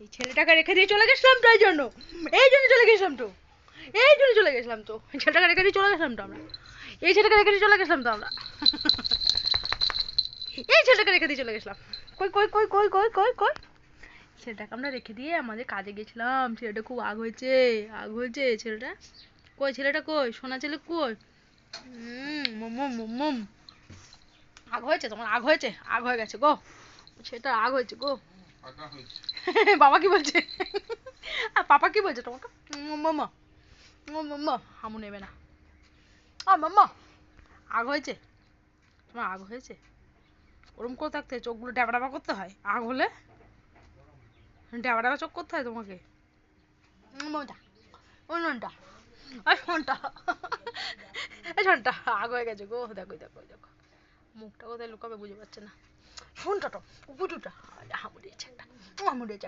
এই ছেলেটাকে রেখে দিয়ে চলে গেছিলাম তো, এই জন্য চলে গেছিলাম তো, ছেলেটাকে রেখে দিয়ে চলে গেছিলাম তো আমরা, এই ছেলেটাকে রেখে দিয়ে চলে গেছিলাম তো আমরা, এই ছেলেটাকে রেখে দিয়ে চলে গেছিলাম। কই কই কই কই কই কই কই ছেলেটাকে আমরা রেখে দিয়ে আমাদের কাজে গেছিলাম। ছেলেটা খুব আগ হয়েছে ছেলেটা। কই ছেলেটা, কই সোনা ছেলে কই? মম আগ হয়েছে তোমার, আগ হয়ে গেছে গো, সেটা আগ হয়েছে গো। বাবা কি বলছে? আর পাপা কি বলছে তোমাকে? মাম্মা মাম্মা হামু নেবে না। মাম্মা আগ হয়েছে, তোমার আগ হয়েছে? ওরম করে থাকতে চোখগুলো ড্যাবা ড্যাবা করতে হয় আগ হলে, ড্যাবা ড্যাবা চোখ করতে হয় তোমাকে? মনটা ওই মনটা ওই মনটা এই শোনটা আগ হয়ে গেছে গো। দেখো দেখো দেখো মুখটা কোথায় লুকাবে বুঝে পাচ্ছে না। শোনটা তো কুকুরটা হামু দিয়েছে একটা, হামু দিয়েছে।